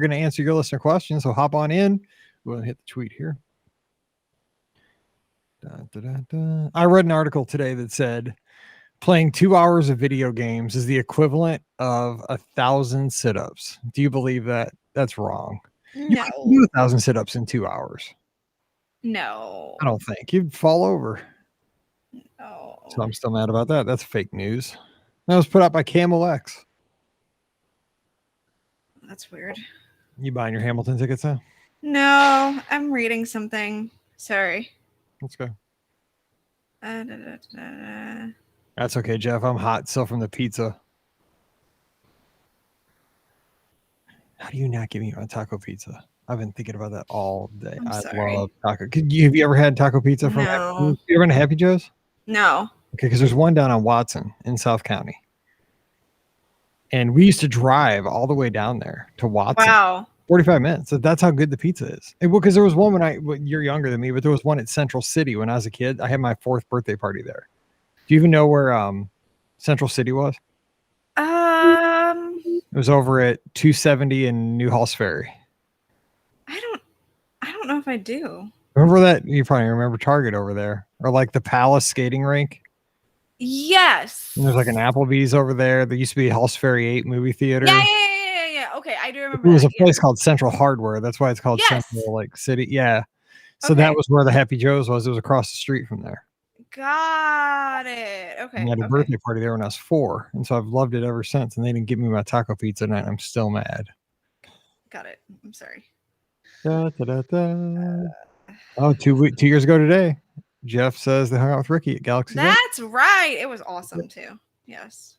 going to answer your listener questions. So hop on in. We'll hit the tweet here. I read an article today that said playing 2 hours of video games is the equivalent of 1,000 sit-ups. Do you believe that? That's wrong. No. You can do 1,000 sit-ups in 2 hours. No. I don't think. You'd fall over. No. So I'm still mad about that. That's fake news. That was put out by Camel X. That's weird. You buying your Hamilton tickets now? No, I'm reading something. Sorry. Let's go. That's okay, Jeff. I'm hot still from the pizza. How do you not give me a taco pizza? I've been thinking about that all day. I love taco. Have you ever had taco pizza from No. You ever been to Happy Joe's? No. Okay, because there's one down on Watson in South County. And we used to drive all the way down there to Watson. Wow. 45 minutes. So that's how good the pizza is. Because there was one when you're younger than me, but there was one at Central City when I was a kid. I had my 4th birthday party there. Do you even know where Central City was? It was over at 270 in New Halls Ferry. I don't know if I do. Remember that? You probably remember Target over there, or like the Palace skating rink. Yes. And there's like an Applebee's over there. There used to be a Halls Ferry 8 movie theater. Yeah. Okay, I do remember. It was a place called Central Hardware. That's why it's called Central City. Yeah. So that was where the Happy Joe's was. It was across the street from there. Got it. Okay. I had a birthday party there when I was 4, and so I've loved it ever since. And they didn't give me my taco pizza tonight. I'm still mad. Got it. I'm sorry. Oh, 2 years ago today, Jeff says they hung out with Ricky at Galaxy. That's right. It was awesome too. Yes.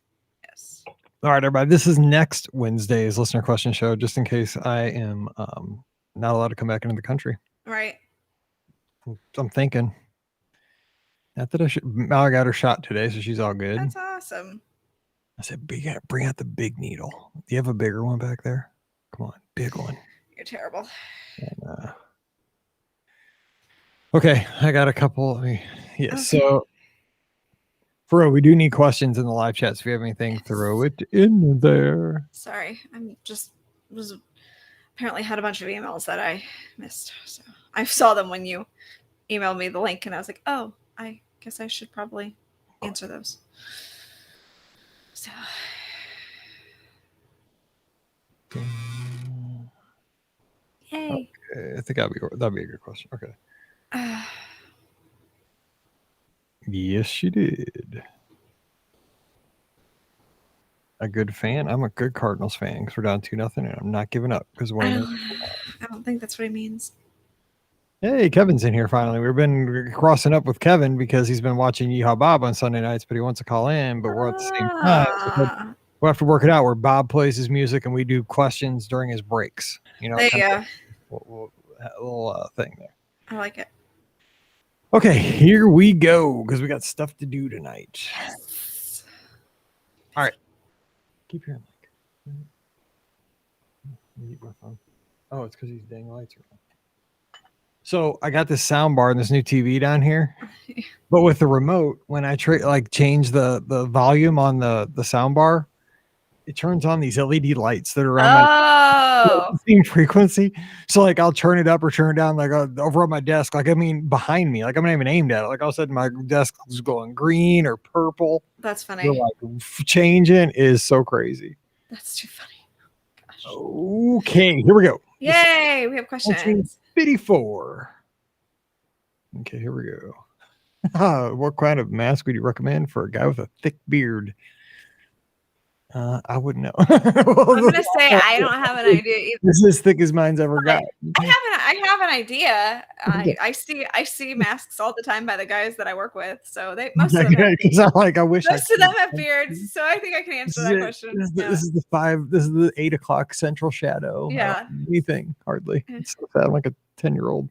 All right, everybody. This is next Wednesday's listener question show, just in case I am not allowed to come back into the country. Right. I'm thinking. Not that I got her shot today, so she's all good. That's awesome. I said, bring out the big needle. Do you have a bigger one back there? Come on, big one. You're terrible. And, okay, I got a couple. So for real, we do need questions in the live chat. So if you have anything, throw it in there. Sorry, was apparently had a bunch of emails that I missed. So I saw them when you emailed me the link, and I was like, oh, I guess I should probably answer those. So. Yay. Okay, I think that'd be a good question. Okay. Yes, you did. A good fan? I'm a good Cardinals fan because we're down 2-0, and I'm not giving up because I don't think that's what he means. Hey, Kevin's in here finally. We've been crossing up with Kevin because he's been watching Yeehaw Bob on Sunday nights, but he wants to call in, but we're at the same time. So we'll have to work it out where Bob plays his music and we do questions during his breaks. You know, there you go. A little thing there. I like it. Okay, here we go because we got stuff to do tonight. Yes. All right. Keep your mic. Oh, it's because these dang lights are on. So I got this sound bar and this new TV down here, but with the remote, when I change the volume on the sound bar, it turns on these LED lights that are around my same frequency. So like I'll turn it up or turn it down, like over on my desk, behind me, like I'm not even aimed at it. Like all of a sudden my desk is going green or purple. That's funny. So like changing is so crazy. That's too funny. Gosh. Okay, here we go. Yay, we have questions. 54. Okay, here we go. What kind of mask would you recommend for a guy with a thick beard? I wouldn't know. I'm gonna say I don't have an idea either. This is as thick as mine's ever got. I have an idea. I see masks all the time by the guys that I work with. So most of them have beards. I wish most of them have beards. So I think I can answer that question. This is the 8 o'clock central shadow. Yeah. Anything hardly. It's so sad. I'm like a 10-year-old.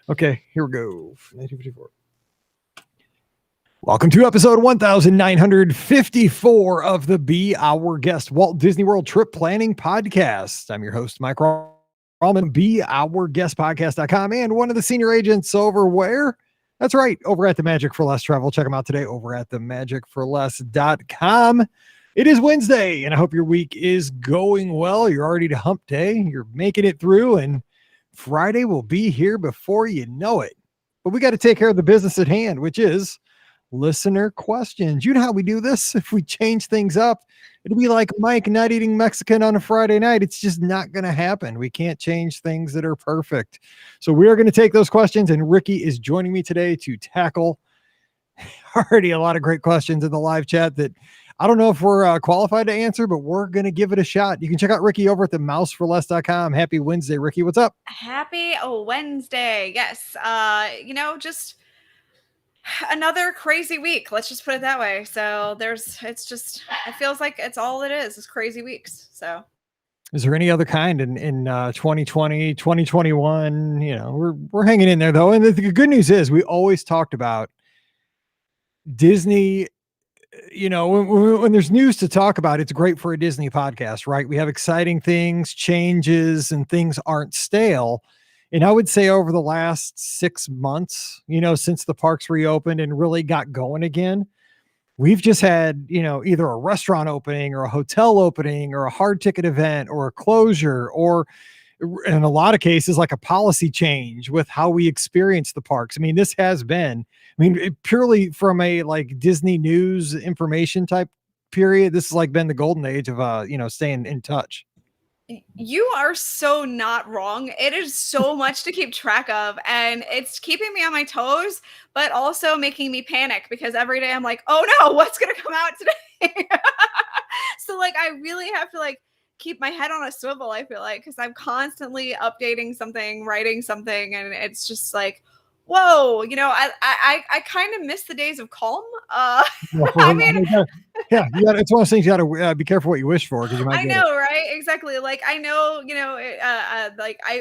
Okay, here we go. 1954. Welcome to episode 1954 of the Be Our Guest Walt Disney World Trip Planning Podcast. I'm your host, Mike Rallman, BeOurGuestPodcast.com, and one of the senior agents over where? That's right, over at the Magic for Less Travel. Check them out today over at themagicforless.com. It is Wednesday, and I hope your week is going well. You're already to hump day. You're making it through, and Friday will be here before you know it. But we got to take care of the business at hand, which is listener questions. You know how we do this? If we change things up, it'll be like Mike not eating Mexican on a Friday night. It's just not going to happen. We can't change things that are perfect. So we are going to take those questions, and Ricky is joining me today to tackle already a lot of great questions in the live chat that I don't know if we're qualified to answer, but we're going to give it a shot. You can check out Ricky over at themouseforless.com. Happy Wednesday, Ricky. What's up? Happy Wednesday. Yes. Just another crazy week. Let's just put it that way. So it feels like it's all it is crazy weeks. So is there any other kind in 2020, 2021? We're hanging in there though. And the good news is we always talked about Disney. When there's news to talk about, it's great for a Disney podcast, right? We have exciting things, changes, and things aren't stale. And I would say over the last 6 months, since the parks reopened and really got going again, we've just had, either a restaurant opening or a hotel opening or a hard ticket event or a closure, or in a lot of cases, like a policy change with how we experience the parks. I mean, this has been, purely from a like Disney news information type period, this has like been the golden age of, staying in touch. You are so not wrong. It is so much to keep track of, and it's keeping me on my toes, but also making me panic because every day I'm like, oh no, what's going to come out today? So like, I really have to like keep my head on a swivel, I feel like, because I'm constantly updating something, writing something, and it's just like, whoa, I kind of miss the days of calm. It's one of those things you got to be careful what you wish for, because you might. I know, right? Exactly. Like I know,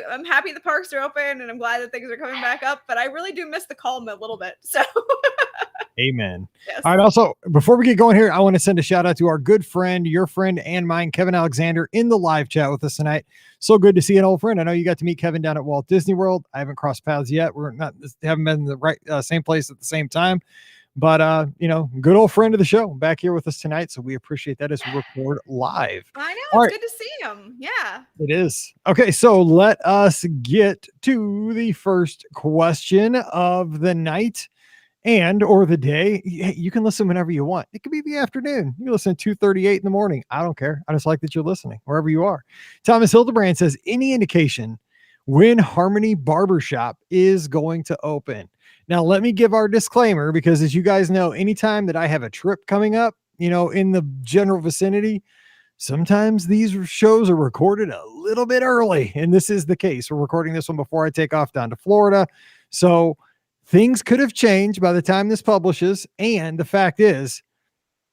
I'm happy the parks are open, and I'm glad that things are coming back up. But I really do miss the calm a little bit. So. Amen. Yes. All right. Also, before we get going here, I want to send a shout out to our good friend, your friend and mine, Kevin Alexander, in the live chat with us tonight. So good to see an old friend. I know you got to meet Kevin down at Walt Disney World. I haven't crossed paths yet. Haven't been in the same place at the same time, but good old friend of the show back here with us tonight. So we appreciate that as we record live. I know. It's good to see him. Yeah. It is. Okay. So let us get to the first question of the night. Or the day. You can listen whenever you want. It could be the afternoon. You can listen at 2:38 in the morning. I don't care. I just like that you're listening wherever you are. Thomas Hildebrand says, any indication when Harmony Barbershop is going to open? Now, let me give our disclaimer, because as you guys know, anytime that I have a trip coming up, in the general vicinity, sometimes these shows are recorded a little bit early. And this is the case. We're recording this one before I take off down to Florida. So things could have changed by the time this publishes. And the fact is,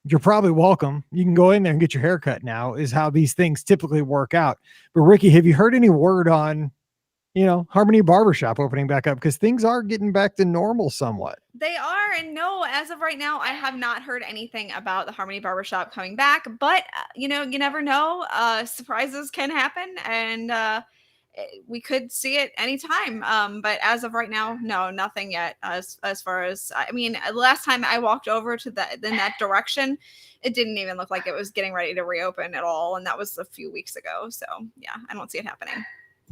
you're probably welcome. You can go in there and get your hair cut now, is how these things typically work out. But Ricky, have you heard any word on, Harmony Barbershop opening back up? Because things are getting back to normal somewhat. They are. And no, as of right now, I have not heard anything about the Harmony Barbershop coming back. But, you never know. Surprises can happen. And, we could see it anytime. But as of right now, no, nothing yet. As far as, last time I walked over to in that direction, it didn't even look like it was getting ready to reopen at all. And that was a few weeks ago. So yeah, I don't see it happening.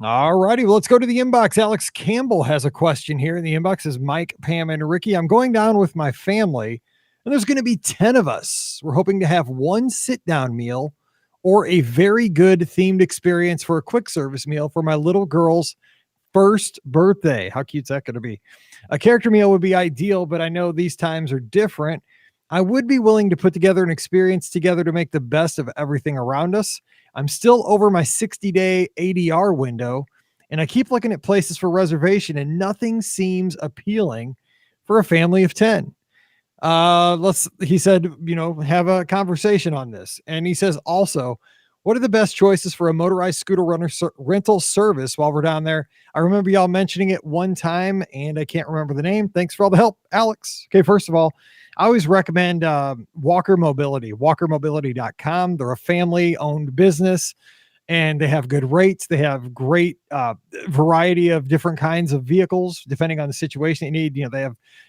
All righty. Well, let's go to the inbox. Alex Campbell has a question here in the inbox. Is Mike, Pam, and Ricky. I'm going down with my family, and there's going to be 10 of us. We're hoping to have one sit-down meal or a very good themed experience for a quick service meal for my little girl's first birthday. How cute's that going to be? A character meal would be ideal, but I know these times are different. I would be willing to put together an experience together to make the best of everything around us. I'm still over my 60-day ADR window, and I keep looking at places for reservation, and nothing seems appealing for a family of 10. He said, have a conversation on this. And he says also, what are the best choices for a motorized scooter rental service while we're down there? I remember y'all mentioning it one time and I can't remember the name. Thanks for all the help, Alex. Okay. First of all, I always recommend, Walker Mobility, walkermobility.com. They're a family owned business and they have good rates. They have great variety of different kinds of vehicles, depending on the situation you need. You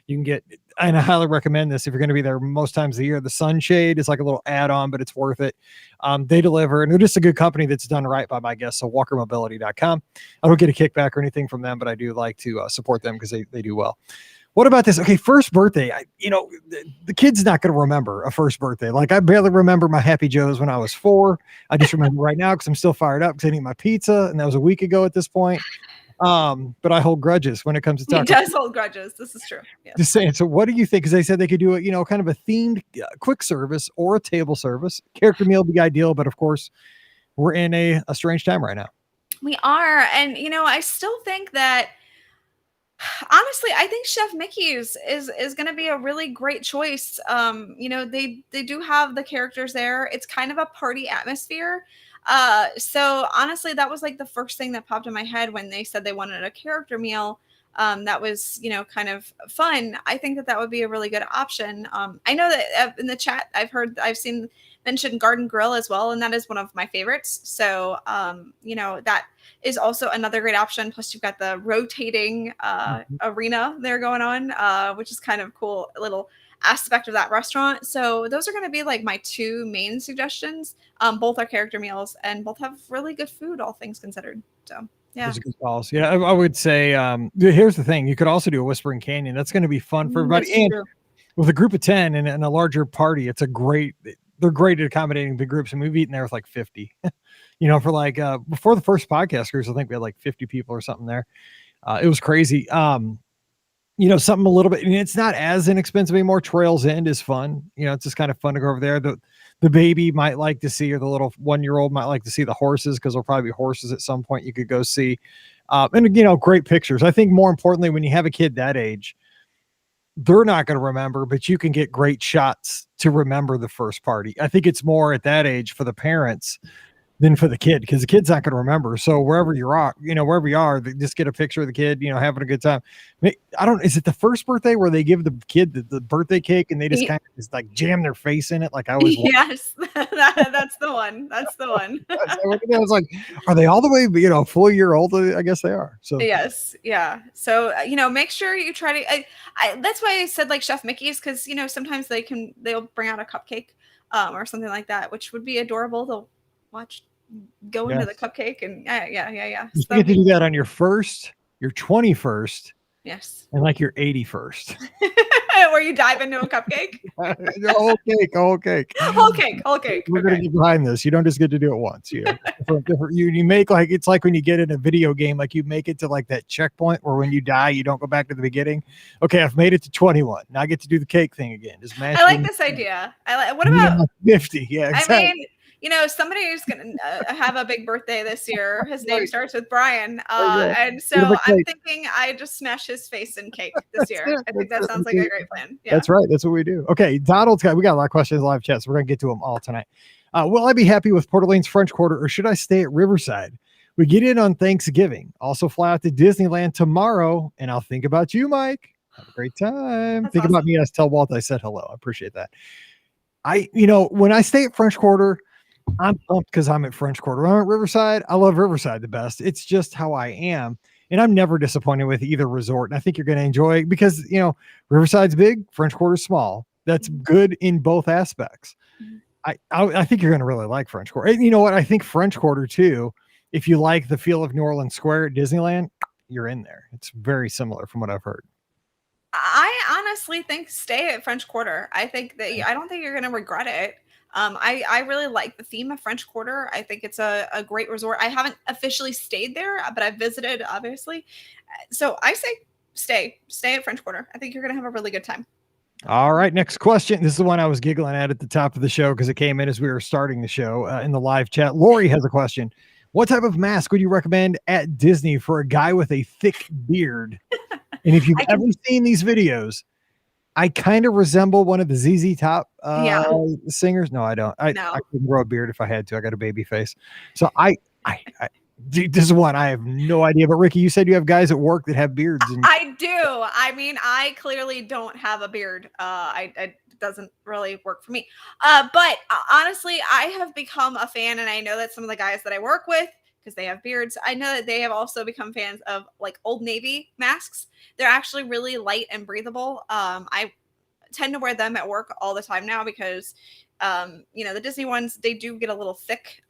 can get and I highly recommend this if you're going to be there most times of the year. The sunshade is like a little add-on, but it's worth it. They deliver, and they're just a good company that's done right by my guests. So walkermobility.com. I don't get a kickback or anything from them, but I do like to support them because they do well. What about this? Okay, first birthday. The kid's not going to remember a first birthday. Like, I barely remember my Happy Joe's when I was 4. I just remember right now because I'm still fired up because I ate my pizza, and that was a week ago at this point. But I hold grudges when it comes to He does hold grudges. This is true. Yes. Just saying. So what do you think? Because they said they could do it, kind of a themed quick service or a table service. Character meal would be ideal, but of course, we're in a strange time right now. We are. And, I still think that, honestly, I think Chef Mickey's is going to be a really great choice. They do have the characters there. It's kind of a party atmosphere. So honestly, that was like the first thing that popped in my head when they said they wanted a character meal. That was, kind of fun. I think that would be a really good option. I know that in the chat, I've seen mentioned Garden Grill as well, and that is one of my favorites. So, that is also another great option. Plus, you've got the rotating arena there going on, which is kind of cool little aspect of that restaurant. So those are going to be like my 2 main suggestions. Both are character meals and both have really good food, all things considered. So yeah. Those are good calls. Yeah, I would say here's the thing. You could also do a Whispering Canyon. That's going to be fun for everybody. And with a group of 10 and a larger party, they're great at accommodating big groups. And we've eaten there with like 50, for like before the first podcast cruise, I think we had like 50 people or something there. It was crazy. Something a little bit, and it's not as inexpensive anymore. Trails End is fun. It's just kind of fun to go over there. The baby might like to see, or the little 1-year-old might like to see the horses, because there'll probably be horses at some point you could go see. And great pictures. I think more importantly, when you have a kid that age, they're not going to remember, but you can get great shots to remember the first party. I think it's more at that age for the parents than for the kid, because the kid's not going to remember. So wherever you are, just get a picture of the kid, having a good time. Is it the first birthday where they give the kid the birthday cake and they just kind of just like jam their face in it? Like I always Yes, that's the one. That's the one. I was like, are they all the way, full year old? I guess they are. So yes. Yeah. So, make sure you try to, that's why I said like Chef Mickey's, because, sometimes they'll bring out a cupcake or something like that, which would be adorable. They'll go into the cupcake and yeah. You get to do that on your first, your 21st, yes, and like your 81st, where you dive into a cupcake. whole cake. We're gonna get behind this. You don't just get to do it once. You make like, it's like when you get in a video game, like you make it to like that checkpoint where when you die, you don't go back to the beginning. Okay, I've made it to 21. Now I get to do the cake thing again. Just I like this idea. What about 50? Yeah, exactly. I mean, somebody who's going to have a big birthday this year. His name starts with Brian. And so I'm thinking I just smash his face in cake this year. I think that sounds like a great plan. Yeah. That's right. That's what we do. Okay. Donald's we got a lot of questions live chat, so we're going to get to them all tonight. Will I be happy with Port Orleans French Quarter, or should I stay at Riverside? We get in on Thanksgiving. Also fly out to Disneyland tomorrow, and I'll think about you, Mike. Have a great time. Think about me. I tell Walt I said hello. I appreciate that. When I stay at French Quarter, I'm pumped because I'm at French Quarter. When I'm at Riverside, I love Riverside the best. It's just how I am. And I'm never disappointed with either resort. And I think you're going to enjoy it because, Riverside's big, French Quarter's small. That's good in both aspects. I think you're going to really like French Quarter. And you know what? I think French Quarter too, if you like the feel of New Orleans Square at Disneyland, you're in there. It's very similar from what I've heard. I honestly think stay at French Quarter. I think that I don't think you're going to regret it. I really like the theme of French Quarter. I think it's a great resort. I haven't officially stayed there, but I've visited, obviously. So I say stay at French Quarter. I think you're going to have a really good time. All right. Next question. This is the one I was giggling at the top of the show because it came in as we were starting the show in the live chat. Lori has a question. What type of mask would you recommend at Disney for a guy with a thick beard? And if you've ever seen these videos, I kind of resemble one of the ZZ Top singers. No, I don't. I couldn't grow a beard if I had to. I got a baby face. So dude, this is one I have no idea. But Ricky, you said you have guys at work that have beards. I do. I mean, I clearly don't have a beard. It doesn't really work for me. But honestly, I have become a fan, and I know that some of the guys that I work with, because they have beards, I know that they have also become fans of like Old Navy masks. They're actually really light and breathable. I tend to wear them at work all the time now because the Disney ones, they do get a little thick.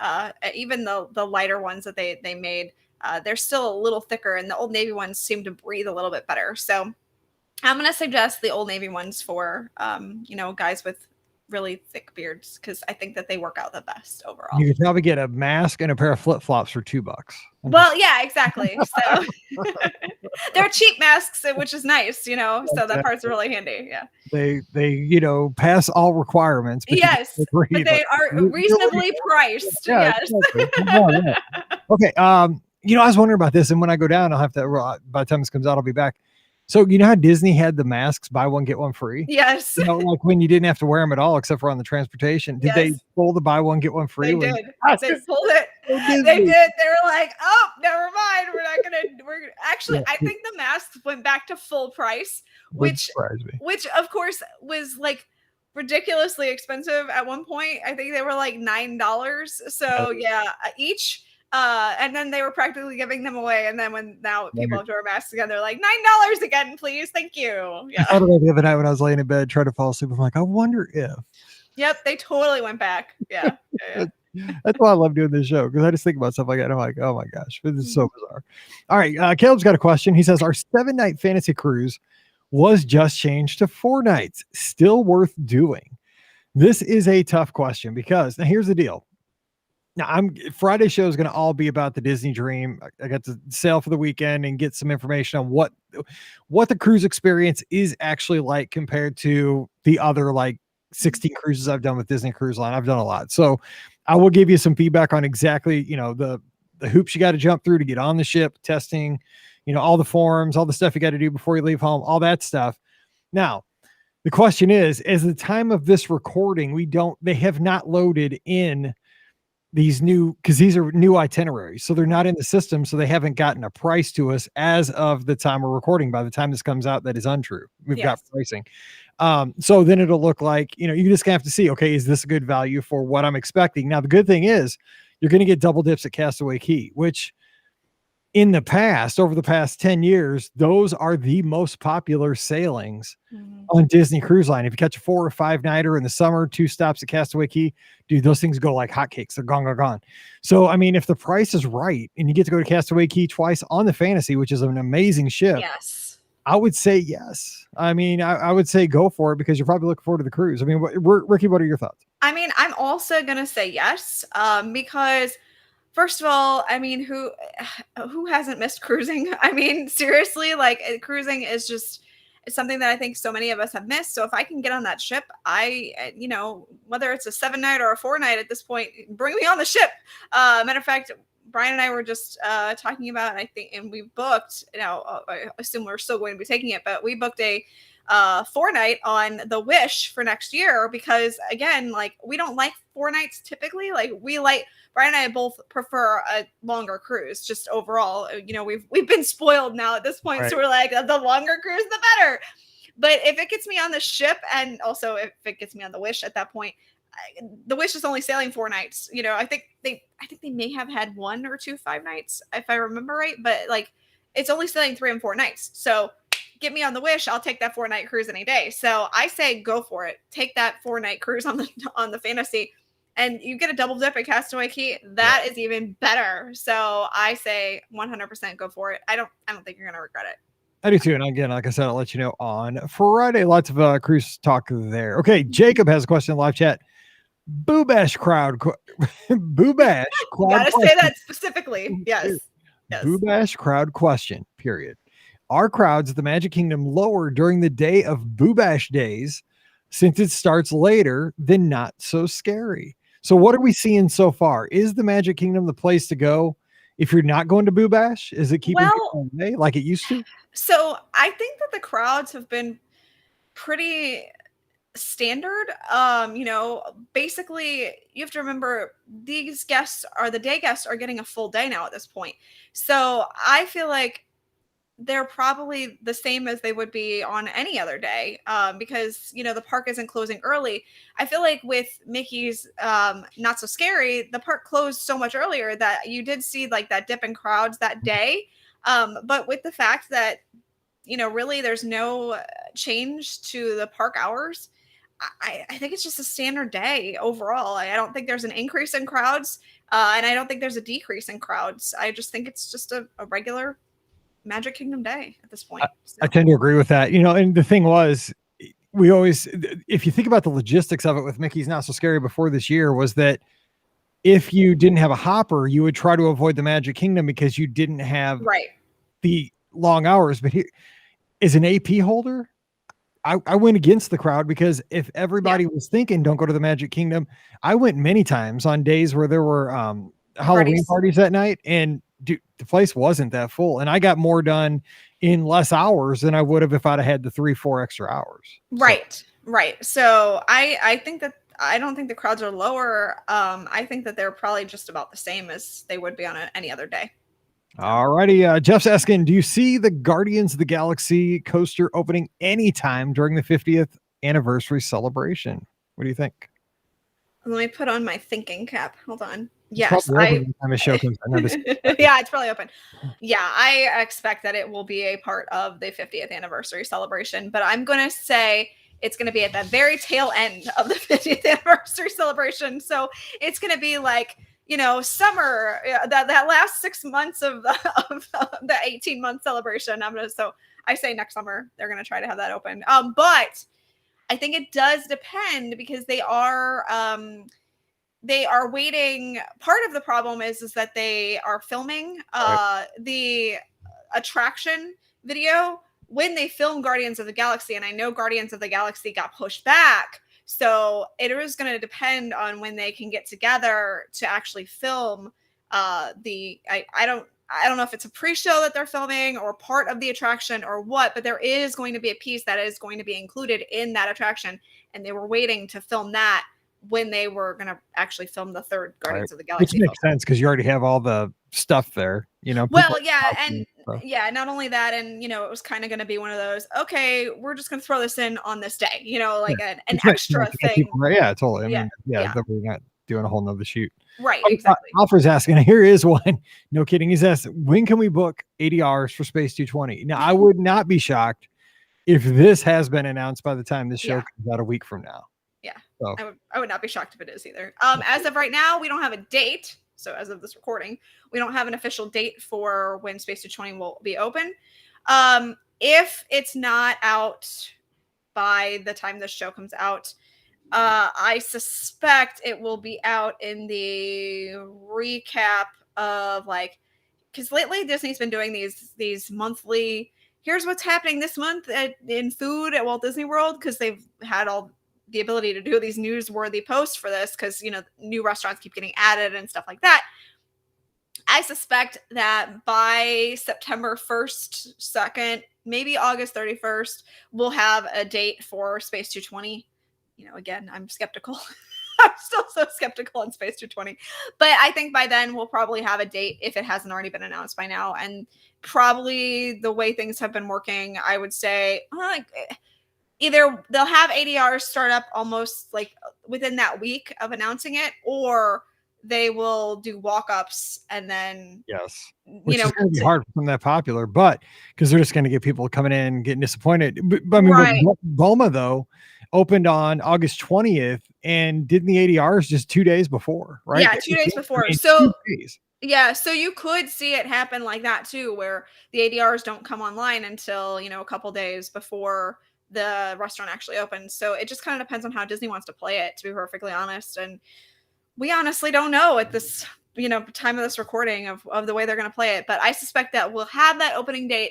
Even the lighter ones that they made, they're still a little thicker, and the Old Navy ones seem to breathe a little bit better. So I'm going to suggest the Old Navy ones for, guys with really thick beards, because I think that they work out the best overall. You could probably get a mask and a pair of flip-flops for $2. Well, yeah, exactly. So they're cheap masks, which is nice, so that part's really handy. Yeah. They pass all requirements. Yes, but they are reasonably priced. Yeah, yes. Exactly. Okay. I was wondering about this, and when I go down, I'll have to, by the time this comes out, I'll be back. So you know how Disney had the masks buy one get one free? Yes. Like when you didn't have to wear them at all except for on the transportation. Did they pull the buy one get one free? They did. They pulled it. They did. They were like, "Oh, never mind. We're not gonna." Actually, I think the masks went back to full price, which of course was like ridiculously expensive at one point. I think they were like $9. So yeah, each. And then they were practically giving them away. And then now people have to wear masks again, they're like $9 again, please. Thank you. Yeah. I thought about the other night when I was laying in bed trying to fall asleep. I'm like, I wonder if. Yep, they totally went back. Yeah. That's why I love doing this show, because I just think about stuff like that. And I'm like, oh my gosh, this is so bizarre. All right, Caleb's got a question. He says, our 7-night fantasy cruise was just changed to 4 nights. Still worth doing? This is a tough question because now here's the deal. Now, Friday show is going to all be about the Disney Dream. I got to sail for the weekend and get some information on what the cruise experience is actually like compared to the other 16 cruises I've done with Disney Cruise Line. I've done a lot. So I will give you some feedback on exactly, the hoops you got to jump through to get on the ship, testing, all the forms, all the stuff you got to do before you leave home, all that stuff. Now, the question is, as the time of this recording, they have not loaded in these because these are new itineraries, so they're not in the system, so they haven't gotten a price to us as of the time we're recording. By the time this comes out, that is untrue. We've got pricing. So then it'll look like, you just have to see, okay, is this a good value for what I'm expecting? Now, the good thing is you're going to get double dips at Castaway Cay, which in the past, over the past 10 years, those are the most popular sailings on Disney Cruise Line. If you catch a 4 or 5 nighter in the summer, 2 stops at Castaway Cay, dude, those things go like hotcakes. They're gone. So, I mean, if the price is right and you get to go to Castaway Cay twice on the Fantasy, which is an amazing ship. Yes. I would say yes. I mean, I would say go for it because you're probably looking forward to the cruise. I mean, Ricky, what are your thoughts? I mean, I'm also going to say yes, because first of all, I mean, who hasn't missed cruising? I mean, seriously, cruising is it's something that I think so many of us have missed. So if I can get on that ship, whether it's a 7-night or a 4-night at this point, bring me on the ship. Matter of fact, Brian and I were just talking about, and we booked, I assume we're still going to be taking it, but we booked a 4-night on the Wish for next year because, again, we don't like 4 nights typically. Brian and I both prefer a longer cruise just overall. We've been spoiled now at this point. Right. So we're like, the longer cruise, the better. But if it gets me on the ship, and also if it gets me on the Wish at that point, the Wish is only sailing 4 nights. I think they may have had 1 or 2 5-nights, if I remember right. But it's only sailing 3 and 4 nights. So get me on the Wish, I'll take that 4-night cruise any day. So I say go for it. Take that 4-night cruise on the Fantasy, and you get a double dip at Castaway Cay. That is even better. So I say 100% go for it. I don't think you're gonna regret it. I do too. And again, like I said, I'll let you know on Friday. Lots of cruise talk there. Okay, Jacob has a question in live chat. Boo Bash crowd. Boo Bash. Gotta say that specifically. Yes. Boo Bash crowd question. Period. Are crowds at the Magic Kingdom lower during the day of Boo Bash days, since it starts later than Not So Scary? So what are we seeing so far? Is the Magic Kingdom the place to go if you're not going to Boo Bash? Is it keeping people away like it used to? So I think that the crowds have been pretty standard. Basically, you have to remember these guests the day guests are getting a full day now at this point. So I feel like they're probably the same as they would be on any other day, because the park isn't closing early. I feel like with Mickey's Not So Scary, the park closed so much earlier that you did see that dip in crowds that day. But with the fact that really there's no change to the park hours. I think it's just a standard day overall. I don't think there's an increase in crowds, and I don't think there's a decrease in crowds. I just think it's just a regular Magic Kingdom day at this point. I tend to agree with that. And the thing was, we always, if you think about the logistics of it with Mickey's Not So Scary before this year, was that if you didn't have a hopper, you would try to avoid the Magic Kingdom because you didn't have the long hours. But here, as an AP holder, I went against the crowd, because if everybody was thinking don't go to the Magic Kingdom, I went many times on days where there were Halloween parties that night, and the place wasn't that full, and I got more done in less hours than I would have if I'd have had the 3-4 extra hours. Right. So I think that I don't think the crowds are lower. I think that they're probably just about the same as they would be on any other day. All righty. Jeff's asking, do you see the Guardians of the Galaxy coaster opening anytime during the 50th anniversary celebration? What do you think? Let me put on my thinking cap. Hold on. Yes, yeah, it's probably open. Yeah, I expect that it will be a part of the 50th anniversary celebration, but I'm going to say it's going to be at the very tail end of the 50th anniversary celebration. So it's going to be like, summer, that last 6 months of the 18-month celebration. So I say next summer they're going to try to have that open. But I think it does depend, because they are waiting. Part of the problem is that they are filming the attraction video when they film Guardians of the Galaxy. And I know Guardians of the Galaxy got pushed back. So it is going to depend on when they can get together to actually film I don't know if it's a pre-show that they're filming or part of the attraction or what, but there is going to be a piece that is going to be included in that attraction. And they were waiting to film that when they were going to actually film the third Guardians of the Galaxy. Which makes sense, because you already have all the stuff there, Well, yeah. And not only that, and, it was kind of going to be one of those, okay, we're just going to throw this in on this day, an extra thing. Yeah, totally. I mean, that we're not doing a whole nother shoot. Right, exactly. Alfred's asking, here is one. No kidding. He's asked, when can we book ADRs for Space 220? Now, I would not be shocked if this has been announced by the time this show comes out a week from now. Yeah, so. I would not be shocked if it is either. As of right now, we don't have a date. So as of this recording, we don't have an official date for when Space 220 will be open. If it's not out by the time this show comes out, I suspect it will be out in the recap of because lately Disney's been doing these monthly, here's what's happening this month in food at Walt Disney World, because they've had all the ability to do these newsworthy posts for this, because new restaurants keep getting added and stuff like that. I suspect that by September 1st, 2nd, maybe August 31st, we'll have a date for Space 220. Again, I'm skeptical. I'm still so skeptical on Space 220. But I think by then we'll probably have a date, if it hasn't already been announced by now. And probably the way things have been working, I would say either they'll have ADRs start up almost within that week of announcing it, or they will do walk-ups and then which is going to be hard from that popular, but because they're just going to get people coming in getting disappointed. But I mean, Boma though opened on August 20th and did the ADRs just 2 days before, right? Yeah, 2 days before. So yeah, so you could see it happen like that too, where the ADRs don't come online until a couple days before the restaurant actually opens. So it just kind of depends on how Disney wants to play it, to be perfectly honest. And we honestly don't know at this time of this recording of the way they're going to play it. But I suspect that we'll have that opening date,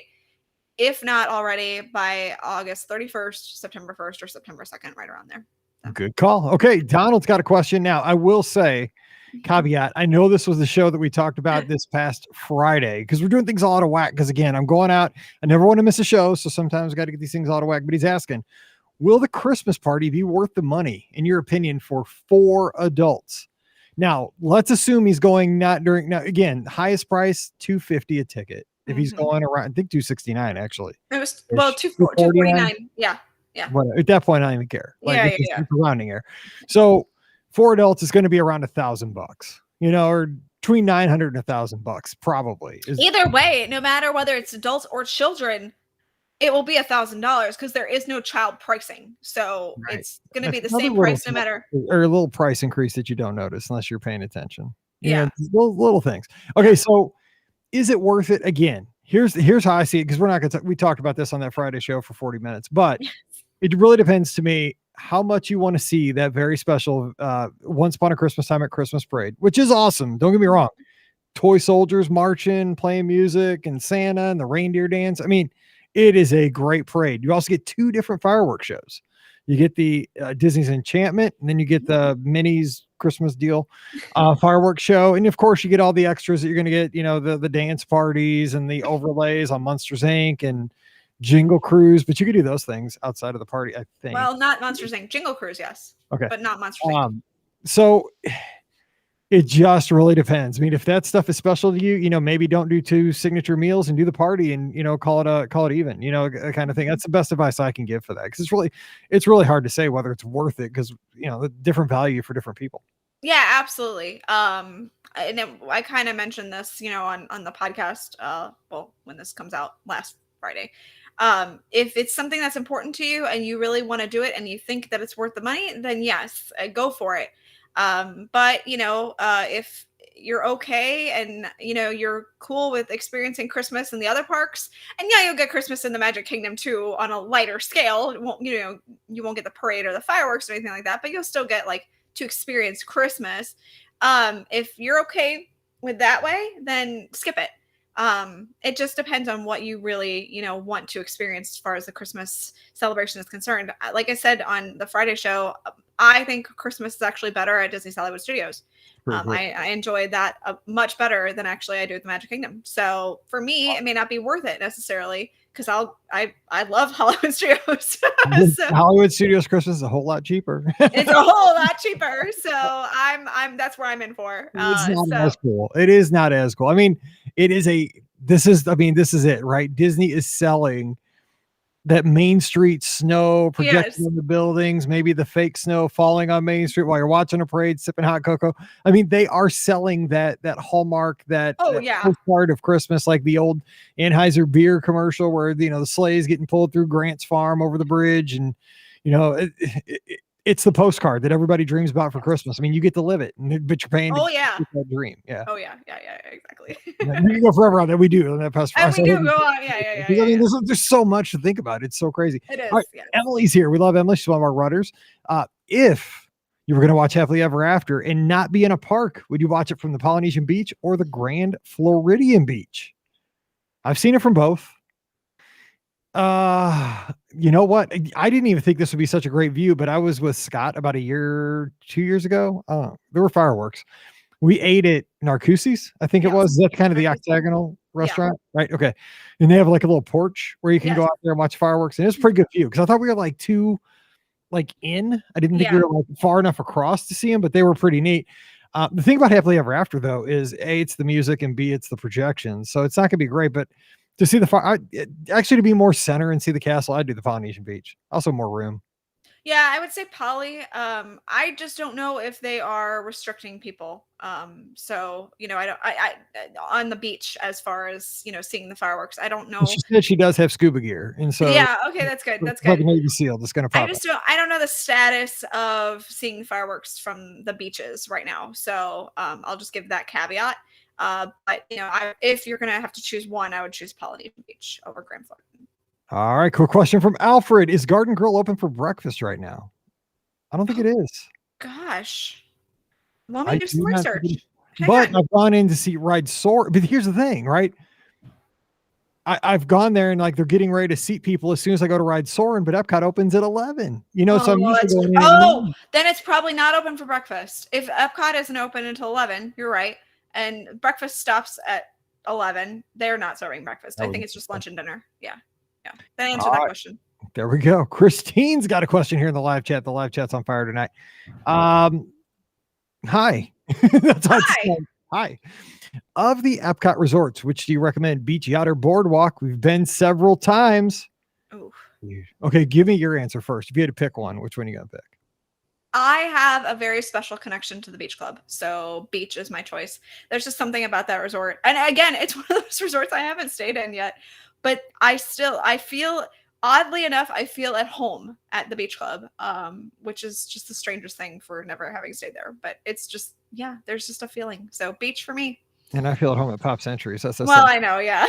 if not already, by August 31st, September 1st, or September 2nd, right around there. So. Good call. Okay, Donald's got a question. Now, I will say, caveat, I know this was the show that we talked about this past Friday, because we're doing things all out of whack, because again, I'm going out, I never want to miss a show, so sometimes I got to get these things all out of whack. But he's asking, will the Christmas party be worth the money, in your opinion, for 4 adults? Now, let's assume he's going not during, now again, highest price $250 a ticket. If he's going around, I think $269 actually. It was $249. Yeah. Well, at that point, I don't even care. Yeah. Rounding here. So 4 adults is going to be around $1,000, or between $900 and $1,000 probably. Either way, no matter whether it's adults or children, it will be $1,000 because there is no child pricing. So Right. it's going to That's be the another same little price no matter. or a little price increase that you don't notice unless you're paying attention. Yeah. Little things. Okay, so is it worth it? Again, here's how I see it, because we're not going to we talked about this on that Friday show for 40 minutes, but it really depends to me how much you want to see that very special Once Upon a Christmas Time at Christmas parade, which is awesome. Don't get me wrong. Toy soldiers marching, playing music, and Santa and the reindeer dance. I mean, it is a great parade. You also get 2 different fireworks shows. You get the Disney's Enchantment, and then you get the Minnie's Christmas deal fireworks show. And of course, you get all the extras that you're going to get, the dance parties and the overlays on Monsters Inc. and Jingle Cruise. But you could do those things outside of the party, I think. Well, not Monsters Inc. Jingle Cruise, yes. Okay. But not Monsters Inc. So it just really depends. I mean, if that stuff is special to you, maybe don't do 2 signature meals and do the party and, call it even, kind of thing. That's the best advice I can give for that. Cause it's really hard to say whether it's worth it. Cause the different value for different people. Yeah, absolutely. And I kind of mentioned this, on the podcast, when this comes out last Friday. If it's something that's important to you and you really want to do it and you think that it's worth the money, then yes, go for it. But if you're okay and you're cool with experiencing Christmas in the other parks, and you'll get Christmas in the Magic Kingdom too on a lighter scale. It won't, you won't get the parade or the fireworks or anything like that, but you'll still get to experience Christmas. If you're okay with that way, then skip it. It just depends on what you really, want to experience as far as the Christmas celebration is concerned. Like I said on the Friday show, I think Christmas is actually better at Disney's Hollywood Studios. I enjoyed that much better than actually I do at the Magic Kingdom. So for me, it may not be worth it necessarily because I love Hollywood Studios. So, Hollywood Studios Christmas is a whole lot cheaper. It's a whole lot cheaper. So I'm that's where I'm in for. It's not as cool. It is not as cool. I mean, this is it, right? Disney is selling that Main Street snow projecting in the buildings, maybe the fake snow falling on Main Street while you're watching a parade, sipping hot cocoa. I mean, they are selling that hallmark, that postcard of Christmas, like the old Anheuser beer commercial where, the sleigh is getting pulled through Grant's farm over the bridge. And, it's the postcard that everybody dreams about for Christmas. I mean, you get to live it, but you're paying to get that dream. Yeah. Oh yeah, exactly. You can go forever on that. We do on that past. And we do go on. Yeah. I mean, there's so much to think about. It's so crazy. It is. All right, Emily's here. We love Emily. She's one of our rudders. If you were going to watch Happily Ever After and not be in a park, would you watch it from the Polynesian beach or the Grand Floridian beach? I've seen it from both. You know what? I didn't even think this would be such a great view, but I was with Scott about 2 years ago. There were fireworks. We ate at Narcoossee's, I think it was. That's kind of the octagonal restaurant, right? Okay. And they have like a little porch where you can go out there and watch fireworks. And it was a pretty good view because I thought we were in. I didn't think we were far enough across to see them, but they were pretty neat. The thing about Happily Ever After, though, is A, it's the music, and B, it's the projections. So it's not going to be great, but to see the fire, actually to be more center and see the castle, I'd do the Polynesian beach. Also more room. Yeah, I would say Poly. I just don't know if they are restricting people. So I on the beach as far as seeing the fireworks. I don't know. She said she does have scuba gear, and so yeah, okay, that's good. That's good. Like a Navy SEAL that's gonna pop. I don't know the status of seeing fireworks from the beaches right now. So I'll just give that caveat. But if you're gonna have to choose one, I would choose Polynesian Beach over Grand Floridian. All right, cool question from Alfred. Is Garden Grill open for breakfast right now? I don't think it is. Gosh. Let me do some research. But I've gone in to ride Soarin'. But here's the thing, right? I've gone there and they're getting ready to seat people as soon as I go to ride Soarin', but Epcot opens at 11. So I'm usually going in. Then it's probably not open for breakfast. If Epcot isn't open until 11, you're right. And breakfast stops at 11. They're not serving breakfast. I think it's just lunch and dinner. Yeah. That answered that question. There we go. Christine's got a question here in the live chat. The live chat's on fire tonight. Hi. That's hi. Of the Epcot resorts, which do you recommend? Beach, yacht, or boardwalk? We've been several times. Ooh. Okay, give me your answer first. If you had to pick one, which one are you gonna pick? I have a very special connection to the beach club. So beach is my choice. There's just something about that resort. And again, it's one of those resorts I haven't stayed in yet. but I feel, oddly enough, I feel at home at the beach club, which is just the strangest thing for never having stayed there. But it's just, yeah, there's just a feeling. So beach for me. And I feel at home at Pop Century. So that's Well, I know, yeah.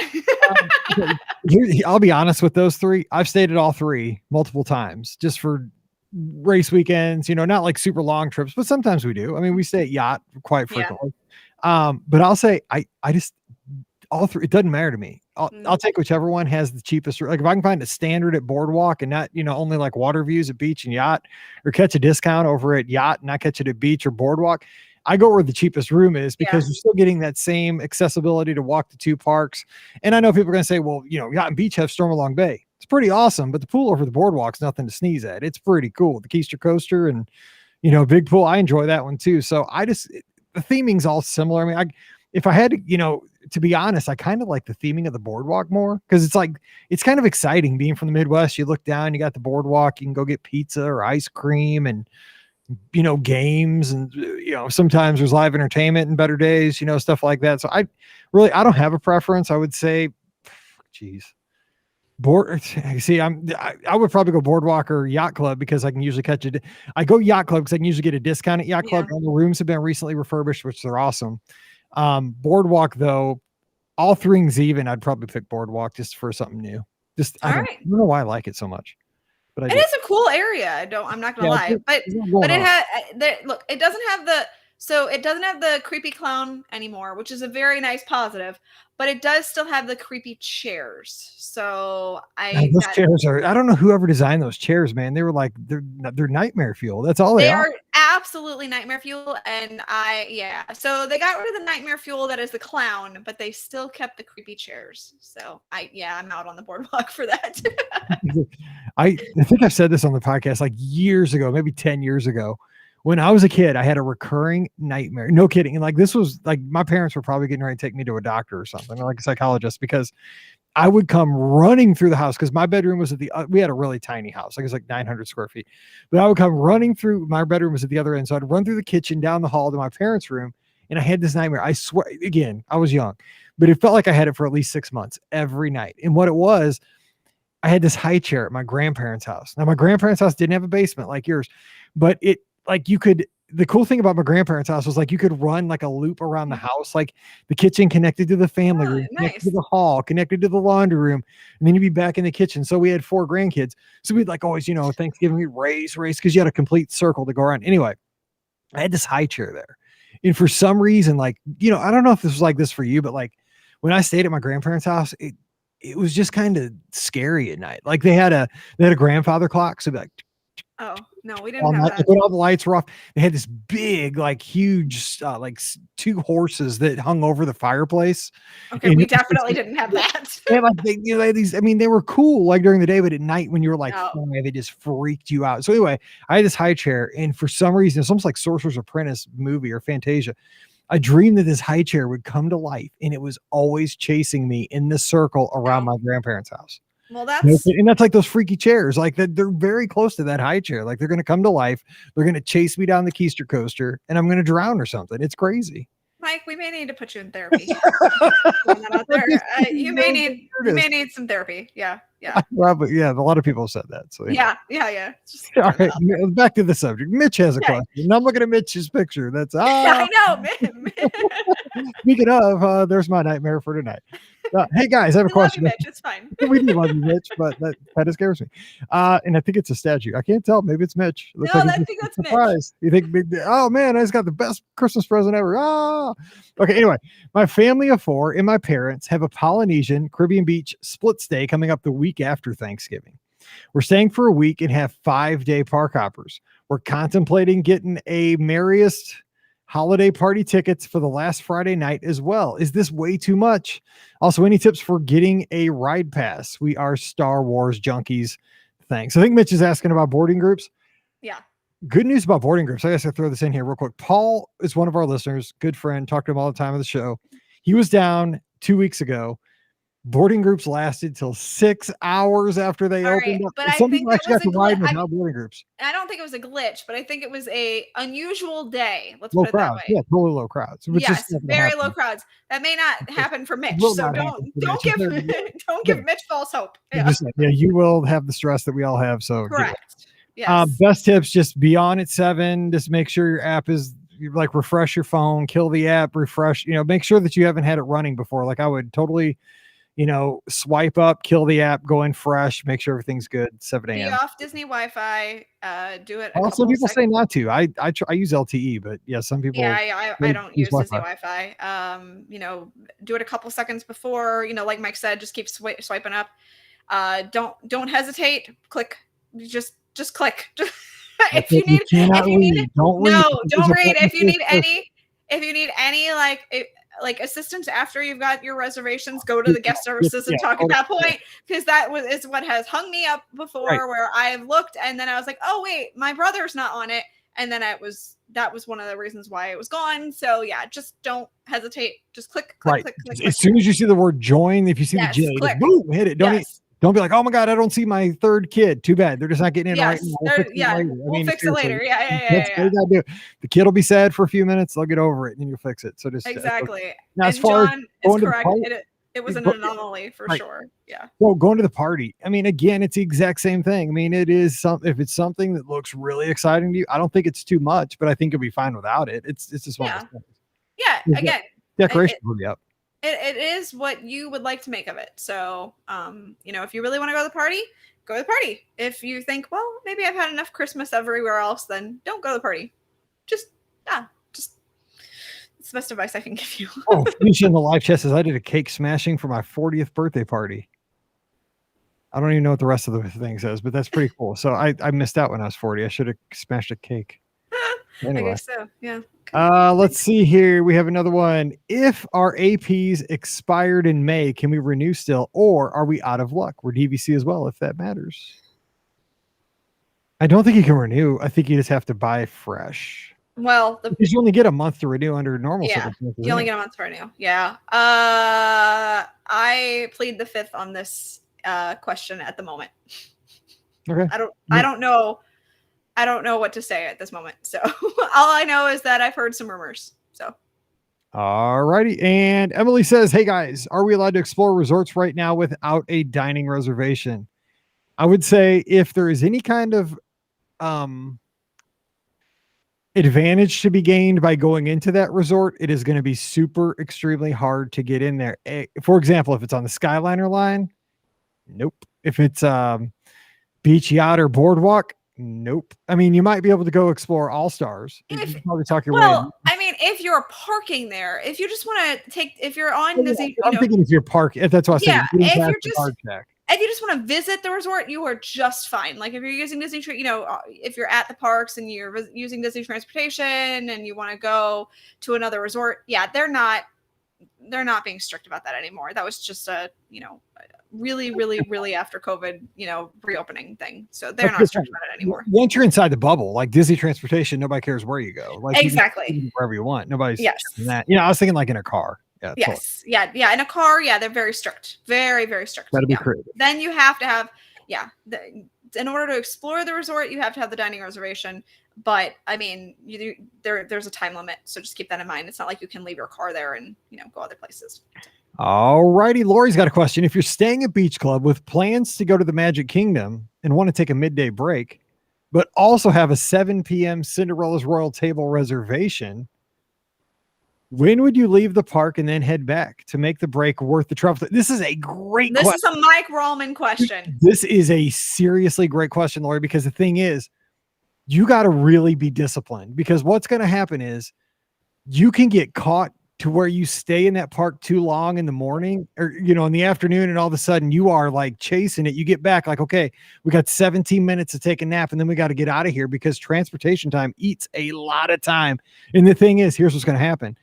I'll be honest with those three. I've stayed at all three multiple times just for race weekends, not like super long trips, but sometimes we do. I mean, we stay at yacht quite frequently. But I'll say I just all three, it doesn't matter to me. I'll take whichever one has the cheapest. Like if I can find a standard at Boardwalk and not, only like water views at beach and yacht, or catch a discount over at yacht and not catch it at beach or Boardwalk, I go where the cheapest room is because you're still getting that same accessibility to walk to two parks. And I know people are going to say, well, yacht and beach have Stormalong Bay. It's pretty awesome, but the pool over the Boardwalk's nothing to sneeze at. It's pretty cool. The Keister Coaster and, big pool. I enjoy that one too. So the theming's all similar. I mean, if I had to, to be honest, I kind of like the theming of the Boardwalk more because it's kind of exciting being from the Midwest. You look down, you got the Boardwalk, you can go get pizza or ice cream and, games and, sometimes there's live entertainment and better days, stuff like that. So I don't have a preference. I would say, I would probably go Boardwalk or Yacht Club because I can usually catch it. I go Yacht Club because I can usually get a discount at Yacht Club. And the rooms have been recently refurbished, which they're awesome. Boardwalk though, all things even, I'd probably pick Boardwalk just for something new. I don't know why I like it so much. But it is a cool area. I'm not gonna lie, but it had look. It doesn't have the creepy clown anymore, which is a very nice positive. But it does still have the creepy chairs. So those chairs are. I don't know whoever designed those chairs, man. They were like they're nightmare fuel. That's all they are. Absolutely nightmare fuel, and So they got rid of the nightmare fuel that is the clown, but they still kept the creepy chairs. So I'm out on the Boardwalk for that. I think I've said this on the podcast like years ago, maybe 10 years ago. When I was a kid, I had a recurring nightmare. No kidding. And like this was like my parents were probably getting ready to take me to a doctor or something, or like a psychologist, because I would come running through the house because my bedroom was we had a really tiny house. Like it was like 900 square feet. But I would come running through, my bedroom was at the other end. So I'd run through the kitchen, down the hall to my parents' room. And I had this nightmare. I swear, again, I was young, but it felt like I had it for at least 6 months every night. And what it was, I had this high chair at my grandparents' house. Now my grandparents' house didn't have a basement like yours, but the cool thing about my grandparents' house was like you could run like a loop around the house, like the kitchen connected to the family room, connected to the hall, connected to the laundry room, and then you'd be back in the kitchen. So we had 4 grandkids. So we'd like always, Thanksgiving, we'd race, because you had a complete circle to go around. Anyway, I had this high chair there. And for some reason, like, I don't know if this was like this for you, but like when I stayed at my grandparents' house, it was just kind of scary at night. Like they had a grandfather clock. So it'd be like, oh no, we didn't have that. When all the lights were off, they had this big, like huge, like 2 horses that hung over the fireplace. Okay, and we definitely didn't have that. They had these. I mean, they were cool like during the day, but at night when you were like, they just freaked you out. So anyway, I had this high chair, and for some reason, it's almost like Sorcerer's Apprentice movie or Fantasia. I dreamed that this high chair would come to life, and it was always chasing me in the circle around my grandparents' house. Well, that's like those freaky chairs, like they're very close to that high chair. Like they're going to come to life. They're going to chase me down the Keister Coaster and I'm going to drown or something. It's crazy. Mike, we may need to put you in therapy. Out there. You may need some therapy. Yeah. Probably, yeah. A lot of people have said that. So yeah. Just all right, back to the subject. Mitch has a question. Now I'm looking at Mitch's picture. That's I know. Speaking of, there's my nightmare for tonight. Hey guys, I have a question. Love you, Mitch. It's fine. We do love you, Mitch, but that kind of scares me. And I think it's a statue. I can't tell. Maybe it's Mitch. No, I think that's Mitch. You think, oh man, I just got the best Christmas present ever. Okay. Anyway, my family of 4 and my parents have a Polynesian Caribbean beach split stay coming up the week after Thanksgiving. We're staying for a week and have 5-day park hoppers. We're contemplating getting a merriest holiday party tickets for the last Friday night as well. Is this way too much? Also, any tips for getting a ride pass? We are Star Wars junkies. Thanks. I think Mitch is asking about boarding groups. Yeah. Good news about boarding groups. I guess I'll throw this in here real quick. Paul is one of our listeners, good friend, talk to him all the time on the show. He was down 2 weeks ago Boarding groups lasted till 6 hours after they All opened right, up. but I Some think people that actually was got a to ride glitch. without boarding groups. I don't think it was a glitch, but I think it was a unusual day. Let's Low put it that crowds. way. Yeah, totally low crowds. Which is Yes, not gonna very happen. low crowds. That may not happen for Mitch, Will so not happen for don't Mitch. give don't Yeah. give Mitch false hope. I'm Yeah, just saying, yeah, you will have the stress that we all have. So get it. correct. Yes. Best tips: just be on at 7. Just make sure your app is like refresh your phone, kill the app, refresh. Make sure that you haven't had it running before. Like I would totally, swipe up, kill the app, go in fresh, make sure everything's good. 7 Be a.m. off Disney Wi-Fi. Do it a Also, couple people say seconds. not to. I use LTE, but yeah, some people. Yeah, I they don't use Disney Wi-Fi. Wi-Fi. Do it a couple seconds before. Like Mike said, just keep swiping up. Don't hesitate. Click. Just click. If you need, Don't read. no, don't read. If you need any like assistance after you've got your reservations, go to the guest services and talk at that point, because is what has hung me up before, right, where I've looked and then I was like, oh wait, my brother's not on it, and then that was one of the reasons why it was gone. So yeah, just don't hesitate. Just click. As soon as you see the word join, if you see the J, just boom, hit it. Don't be like, oh my God, I don't see my third kid. Too bad. They're just not getting in right now. We'll fix it later. Yeah. The kid will be sad for a few minutes. They'll get over it and then you'll fix it. So just exactly. Now, as far John as is correct. It was an anomaly for sure. Yeah. Well, going to the party. I mean, again, it's the exact same thing. I mean, it is if it's something that looks really exciting to you, I don't think it's too much, but I think you'll be fine without it. It's just one of those things. Yeah. Again, decoration will be up. It is what you would like to make of it. So, if you really want to go to the party, go to the party. If you think, well, maybe I've had enough Christmas everywhere else, then don't go to the party. Just it's the best advice I can give you. Felicia in the live chat says, I did a cake smashing for my 40th birthday party. I don't even know what the rest of the thing says, but that's pretty cool. So I missed out when I was 40. I should have smashed a cake. Anyway. I guess so. Yeah. Let's see here. We have another one. If our APs expired in May, can we renew still, or are we out of luck? We're DVC as well, if that matters. I don't think you can renew. I think you just have to buy fresh. Well, because you only get a month to renew under normal circumstances. You only get a month to renew. Yeah. I plead the fifth on this question at the moment. Okay. I don't know. I don't know what to say at this moment. So all I know is that I've heard some rumors. So. All righty. And Emily says, hey guys, are we allowed to explore resorts right now without a dining reservation? I would say if there is any kind of advantage to be gained by going into that resort, it is going to be extremely hard to get in there. For example, if it's on the Skyliner line, nope. If it's beach, yacht, or boardwalk, nope. I mean, you might be able to go explore All Stars. You can probably talk your way in. I mean, if you're parking there, if you just want to if you're on Disney, I'm thinking if you're parking, that's what I said. If you just want to visit the resort, you are just fine. Like if you're using Disney, if you're at the parks and you're using Disney transportation and you want to go to another resort, they're not being strict about that anymore. That was just a, really, really, really after COVID, reopening thing. So they're not strict about it anymore. Once you're inside the bubble, like Disney transportation, nobody cares where you go. Like exactly. You can wherever you want. Nobody's that. I was thinking like in a car. Yeah. Yes. Totally. Yeah. In a car. Yeah. They're very strict. Very, very strict. That'd be creative. Then you have to have, in order to explore the resort, you have to have the dining reservation. But I mean, there's a time limit. So just keep that in mind. It's not like you can leave your car there and, go other places. All righty. Lori's got a question. If you're staying at Beach Club with plans to go to the Magic Kingdom and want to take a midday break, but also have a 7 p.m. Cinderella's Royal Table reservation, when would you leave the park and then head back to make the break worth the travel? This is a great question. This is a Mike Rollman question. This is a seriously great question, Lori, because the thing is, you got to really be disciplined, because what's going to happen is you can get caught to where you stay in that park too long in the morning or, in the afternoon. And all of a sudden you are like chasing it. You get back like, okay, we got 17 minutes to take a nap and then we got to get out of here because transportation time eats a lot of time. And the thing is, here's what's going to happen.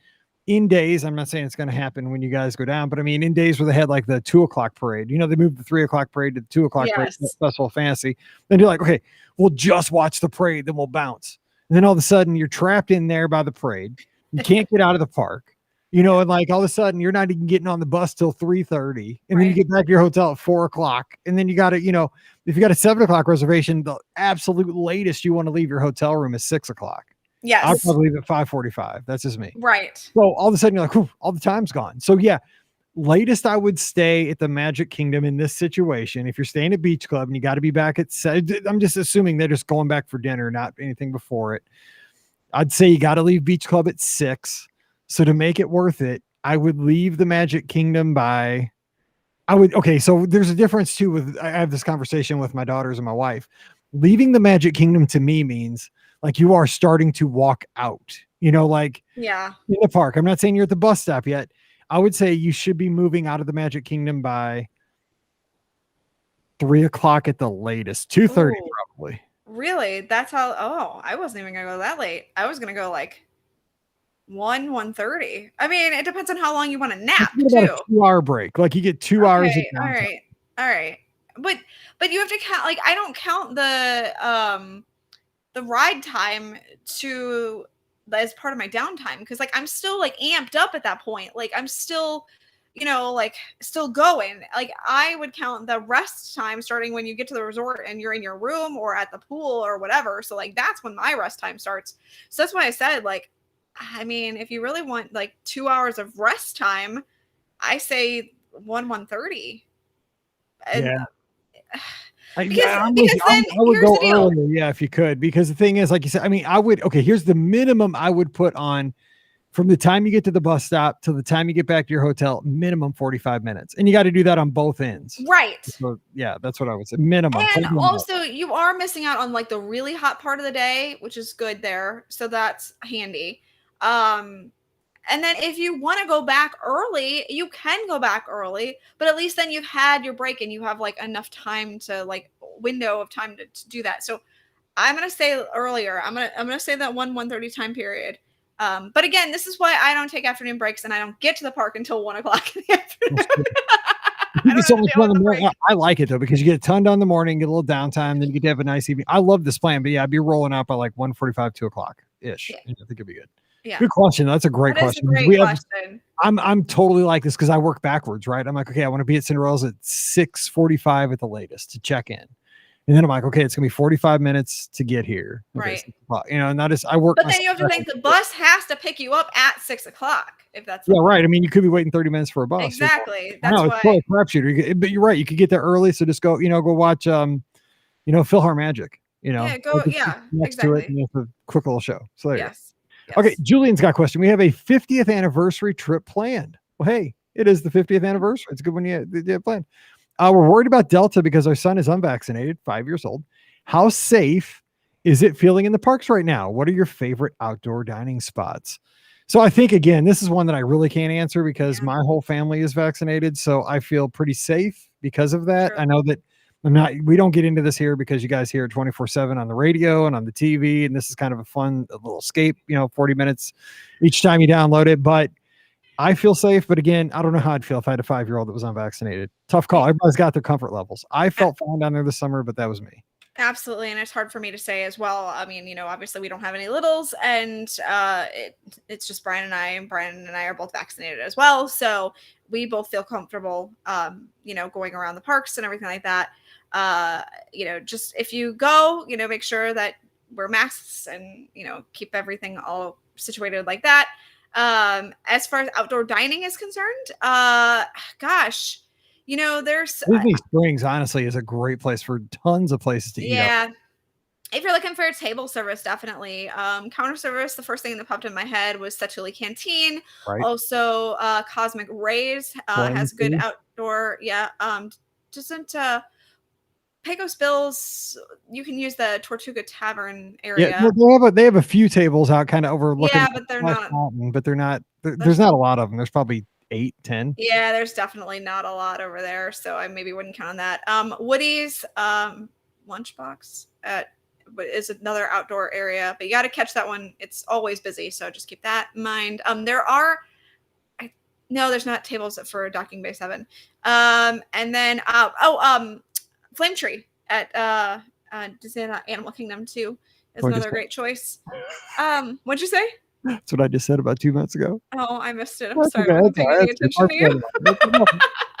In days, I'm not saying it's going to happen when you guys go down, but I mean, in days where they had like the 2:00 parade, they moved the 3:00 parade to the 2:00 parade, Festival of Fantasy. Then you're like, okay, we'll just watch the parade, then we'll bounce. And then all of a sudden you're trapped in there by the parade. You can't get out of the park. You know, and like all of a sudden you're not even getting on the bus till 3:30, and then you Right. get back to your hotel at 4:00, and then you got to, you know, if you got a 7:00 reservation, the absolute latest you want to leave your hotel room is 6:00. I'll Yes. probably leave at 5:45. That's just me. Right. So all of a sudden you're like, "Whew, all the time's gone." So yeah, latest I would stay at the Magic Kingdom in this situation. If you're staying at Beach Club and you got to be back at, I'm just assuming they're just going back for dinner, not anything before it. I'd say you got to leave Beach Club at 6. So to make it worth it, I would leave the Magic Kingdom by, okay. So there's a difference too with, I have this conversation with my daughters and my wife. Leaving the Magic Kingdom to me means like you are starting to walk out, you know, like Yeah. in the park. I'm not saying you're at the bus stop yet. I would say you should be moving out of the Magic Kingdom by 3:00 at the latest, 2:30 Ooh, probably. really? That's how? Oh, I wasn't even gonna go that late. I was gonna go like 1:30. I mean, it depends on how long you want to nap About too. a 2-hour break. Like you get 2 hours of Okay, all downtime. right, all right. But you have to count. Like I don't count the ride time to as part of my downtime because like I'm still like amped up at that point. Like I'm still, like still going. Like I would count the rest time starting when you get to the resort and you're in your room or at the pool or whatever. So like that's when my rest time starts. So that's why I said like, I mean, if you really want like 2 hours of rest time, I say 1:30. And Yeah. because I'm with because you. then I would here's go the deal. earlier, yeah, if you could, because the thing is, like you said, I mean, okay, here's the minimum I would put on from the time you get to the bus stop till the time you get back to your hotel, minimum 45 minutes. And you got to do that on both ends. Right. So yeah, that's what I would say. Minimum. And 41 minutes. also, you are missing out on like the really hot part of the day, which is good there. So that's handy. And then if you want to go back early, you can go back early, but at least then you've had your break and you have like enough time to like window of time to do that. So I'm gonna say earlier. I'm gonna say that 1:30 time period. But again, this is why I don't take afternoon breaks and I don't get to the park until 1:00 in the afternoon. I You get don't so have to much deal fun in with the the morning. break. I like it though, because you get a ton done in the morning, get a little downtime, then you get to have a nice evening. I love this plan, but yeah, I'd be rolling out by like 1:45, 2:00 ish. Yeah. I think it'd be good. Yeah. Good question. That's a great That is a question. great question. I'm totally like this because I work backwards, right? I'm like, okay, I want to be at Cinderella's at 6:45 at the latest to check in. And then I'm like, okay, it's gonna be 45 minutes to get here. Okay, Right. and that is I work. But then you have to think the bus has to pick you up at 6:00 if that's Yeah, right. I mean, you could be waiting 30 minutes for a bus. exactly. I That's know it's why. probably a crapshoot. But you're right. You could get there early, so just go. Go watch. Philhar Magic. Yeah, go. Like, Yeah, next to it, exactly. and it's a quick little show. So there you go. Yes. Okay, Yes. Julian's got a question. We have a 50th anniversary trip planned. Well, hey, it is the 50th anniversary. It's a good one you have planned. We're worried about Delta because our son is unvaccinated, 5 years old. How safe is it feeling in the parks right now? What are your favorite outdoor dining spots? So I think, again, this is one that I really can't answer because my whole family is vaccinated. So I feel pretty safe because of that. True. I know that we don't get into this here because you guys hear it 24/7 on the radio and on the TV. And this is kind of a little escape, 40 minutes each time you download it. But I feel safe. But again, I don't know how I'd feel if I had a 5-year-old that was unvaccinated. Tough call. Everybody's got their comfort levels. I felt fine down there this summer, but that was me. Absolutely, and it's hard for me to say as well. I mean, obviously we don't have any littles, and it's just Brian and I. And Brian and I are both vaccinated as well, so we both feel comfortable, going around the parks and everything like that. Just if you go, make sure that wear masks and keep everything all situated like that. As far as outdoor dining is concerned, gosh. There's Disney Springs, honestly, is a great place for tons of places to eat. Yeah. If you're looking for table service, definitely. Counter service, the first thing that popped in my head was Setuli Canteen. Right. Also, Cosmic Rays has good outdoor. Yeah. Doesn't Pecos Bills, you can use the Tortuga Tavern area. Yeah, they have a few tables out kind of overlooking. Yeah, but they're not. Mountain, but they're not. There's not a lot of them. There's probably 8, 10. Yeah, there's definitely not a lot over there, so I maybe wouldn't count on that. Woody's Lunchbox is another outdoor area, but you got to catch that one. It's always busy, so just keep that in mind. There's not tables for Docking Bay 7. And then Flame Tree at Disneyland Animal Kingdom too is another great choice. What'd you say? That's what I just said about 2 minutes ago. Oh, I missed it. I'm That's sorry. okay, I wasn't that's all paying right, any that's attention to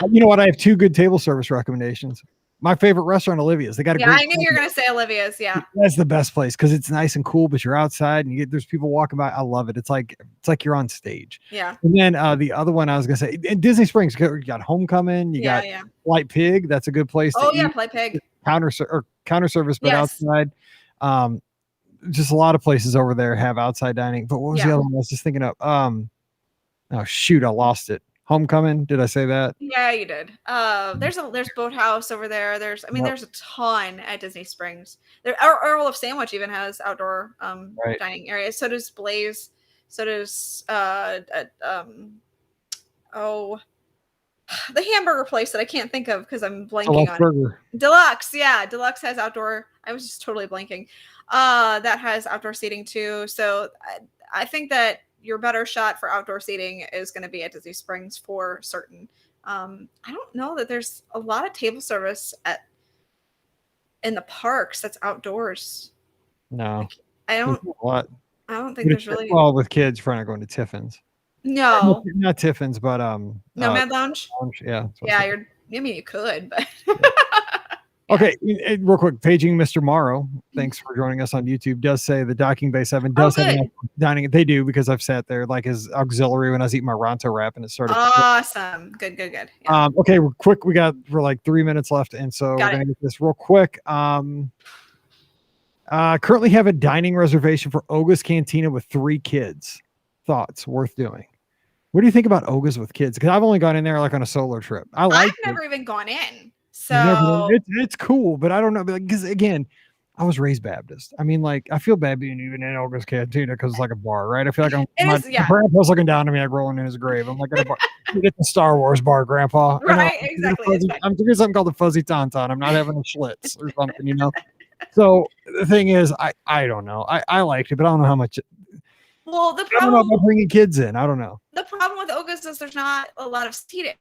you. You know what? I have 2 good table service recommendations. My favorite restaurant, Olivia's. They got a Yeah, great. I knew you were gonna say Olivia's. Yeah. That's the best place because it's nice and cool, but you're outside and there's people walking by. I love it. It's like you're on stage. Yeah. And then the other one I was gonna say in Disney Springs, you got Homecoming, you got White Pig. That's a good place to eat. Play Pig. Counter service, but Yes. outside. Just a lot of places over there have outside dining. But what was the other one I was just thinking of? Oh shoot, I lost it. Homecoming. Did I say that? Yeah, you did. There's Boathouse over there. There's a ton at Disney Springs. Earl of Sandwich even has outdoor dining areas. So does Blaze. So does the hamburger place that I can't think of because I'm blanking on Burger. Deluxe. Yeah, Deluxe has outdoor. I was just totally blanking. That has outdoor seating too. So I think that your better shot for outdoor seating is going to be at Disney Springs for certain. I don't know that there's a lot of table service in the parks that's outdoors. No, I don't think there's really. Well, with kids, probably not going to Tiffin's. No, not Tiffin's, but Nomad Lounge. Yeah, you could, but. Okay, real quick, paging Mr. Morrow. Thanks for joining us on YouTube. Does say the Docking Bay 7 does have dining. They do because I've sat there like as auxiliary when I was eating my Ronto wrap and it started. Awesome, good. Yeah. Okay, we're quick. We're like 3 minutes left, and so we're gonna get this real quick. Currently have a dining reservation for Oga's Cantina with 3 kids. Thoughts worth doing. What do you think about Oga's with kids? Because I've only gone in there like on a solo trip. I've never even gone in. So it's cool, but I don't know because again, I was raised Baptist. I mean, like I feel bad being even in Oga's Cantina because it's like a bar, right? I feel like my grandpa's looking down at me like rolling in his grave. I'm like at a bar. Get the Star Wars bar, Grandpa. Right, exactly. I'm doing something called the Fuzzy Tauntaun. I'm not having a Schlitz or something, you know. So the thing is, I don't know. I liked it, but I don't know how much. Well, the problem. I don't know about bringing kids in. I don't know. The problem with Oga's is there's not a lot of seating.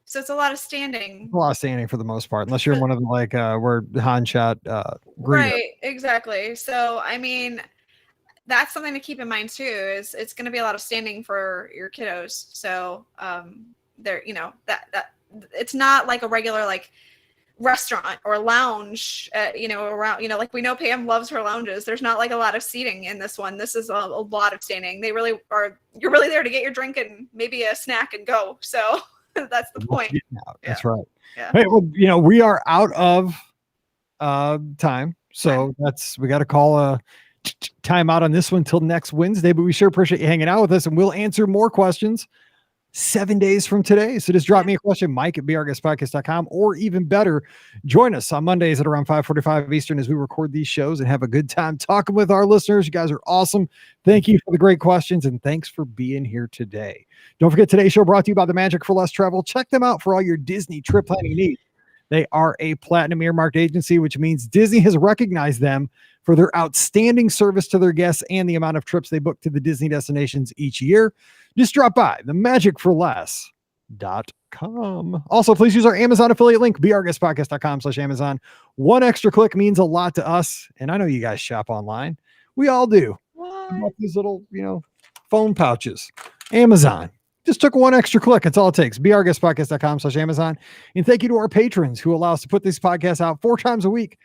So it's a lot of standing. A lot of standing for the most part, unless you're one of them like where Han shot. Right, exactly. So I mean, that's something to keep in mind too. Is it's going to be a lot of standing for your kiddos. So there, that it's not like a regular like restaurant or lounge. Around like we know Pam loves her lounges. There's not like a lot of seating in this one. This is a lot of standing. They really are. You're really there to get your drink and maybe a snack and go. So. That's the point. That's right. Yeah. Hey, well, we are out of time, so we got to call a time out on this one till next Wednesday. But we sure appreciate you hanging out with us, and we'll answer more questions 7 days from today. So just drop me a question, Mike at BRGuestPodcast.com, or even better, join us on Mondays at around 5:45 Eastern as we record these shows and have a good time talking with our listeners. You guys are awesome. Thank you for the great questions, and thanks for being here today. Don't forget, today's show brought to you by the Magic for Less Travel. Check them out for all your Disney trip planning needs. They are a platinum earmarked agency, which means Disney has recognized them for their outstanding service to their guests and the amount of trips they book to the Disney destinations each year. Just drop by themagicforless.com. Also, please use our Amazon affiliate link, brguestpodcast.com/Amazon. One extra click means a lot to us, and I know you guys shop online. We all do. About these little, phone pouches. Amazon. Just took one extra click. That's all it takes. brguestpodcast.com/Amazon. And thank you to our patrons who allow us to put these podcasts out 4 times a week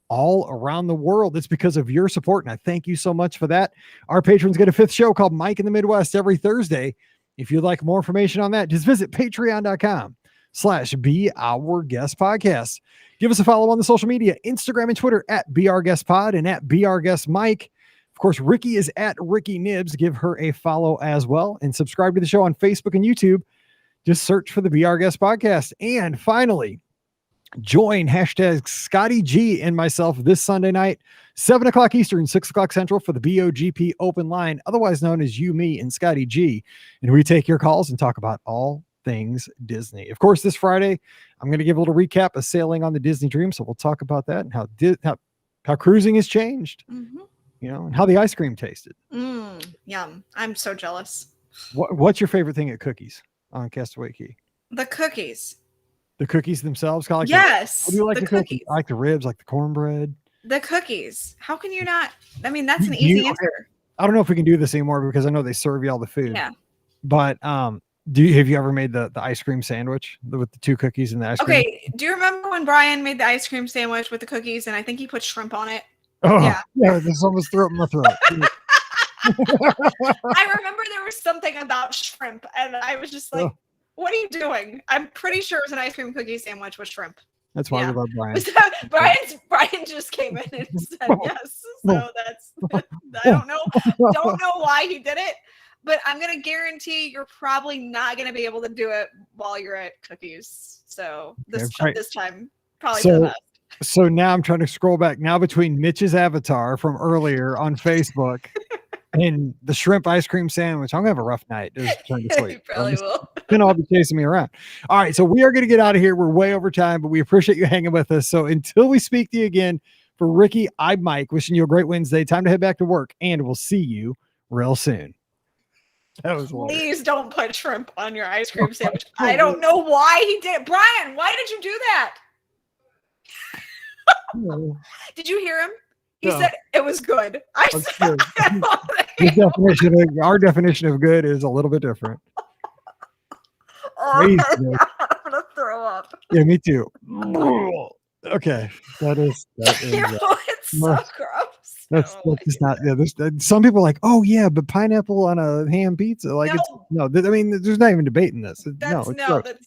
all around the world. It's because of your support, and I thank you so much for that. Our patrons get a 5th show called Mike in the Midwest every Thursday. If you'd like more information on that, just visit patreon.com/Be Our Guest Podcast. Give us a follow on the social media, Instagram and Twitter at BRGuestPod and at BRGuestMike. Of course, Ricky is at Ricky Nibs. Give her a follow as well, and subscribe to the show on Facebook and YouTube. Just search for the Be Our Guest Podcast. And finally, join hashtag Scotty G and myself this Sunday night, 7 o'clock Eastern, 6 o'clock Central for the BOGP open line, otherwise known as You, Me, and Scotty G. And we take your calls and talk about all things Disney. Of course, this Friday, I'm going to give a little recap of Sailing on the Disney Dream. So we'll talk about that and how cruising has changed. Mm-hmm. And how the ice cream tasted. Yum. I'm so jealous. What's your favorite thing at Cookies on Castaway Cay? The cookies. The cookies themselves? Yes. What do you like the cookies? I like the ribs, like the cornbread. The cookies. How can you not? I mean, that's an easy answer. I don't know if we can do this anymore because I know they serve you all the food. Yeah. But have you ever made the ice cream sandwich with the 2 cookies and the ice cream? Okay. Do you remember when Brian made the ice cream sandwich with the cookies and I think he put shrimp on it? Oh, Yeah. This almost threw up my throat. I remember there was something about shrimp, and I was just like, "What are you doing?" I'm pretty sure it was an ice cream cookie sandwich with shrimp. That's why we love Brian. Brian just came in and said yes. So that's I don't know why he did it, but I'm gonna guarantee you're probably not gonna be able to do it while you're at cookies. So this time probably for the best. So now I'm trying to scroll back now between Mitch's avatar from earlier on Facebook and the shrimp ice cream sandwich. I'm gonna have a rough night. Just trying to sleep. You probably will. Then all be chasing me around. All right, so we are going to get out of here. We're way over time, but we appreciate you hanging with us. So until we speak to you again, for Ricky, I'm Mike. Wishing you a great Wednesday. Time to head back to work, and we'll see you real soon. That was Please don't put shrimp on your ice cream sandwich. I don't know why he did it. Brian, why did you do that? Did you hear him? He said it was good. Our definition of good is a little bit different. I'm gonna throw up. Yeah, me too. Okay, that is it's so gross. That's just not. Yeah, some people are like, oh yeah, but pineapple on a ham pizza, like no. I mean, there's not even debating this.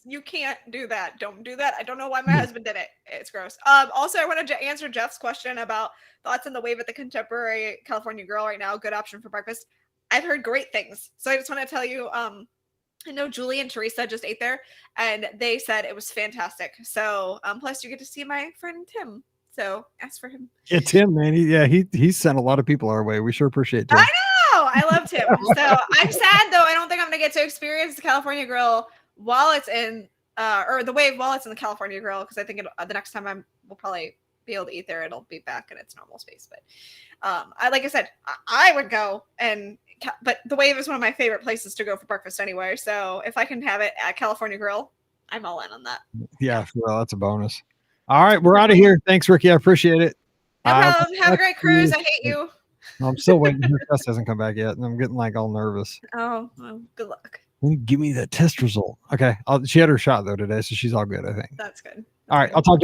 You can't do that. Don't do that. I don't know why my husband did it. It's gross. Also, I wanted to answer Jeff's question about thoughts on the wave at the Contemporary California Grill right now. Good option for breakfast. I've heard great things, so I just want to tell you. I know Julie and Teresa just ate there, and they said it was fantastic. So, plus you get to see my friend Tim. So ask for him. Yeah, Tim, man. He sent a lot of people our way. We sure appreciate Tim. I know. I love Tim. So I'm sad though. I don't think I'm gonna get to experience the California Grill while it's in, or the wave while it's in the California Grill, because I think the next time we'll probably be able to eat there. It'll be back in its normal space. But like I said, I would go but the wave is one of my favorite places to go for breakfast anyway. So if I can have it at California Grill, I'm all in on that. Yeah, well, that's a bonus. All right, we're out of here. Thanks, Ricky. I appreciate it. No problem. Have a great cruise. I hate you. I'm still waiting. Her test hasn't come back yet, and I'm getting like all nervous. Oh, well, good luck. Give me that test result. Okay. She had her shot though today, so she's all good, I think. That's good. All right. I'll talk to you.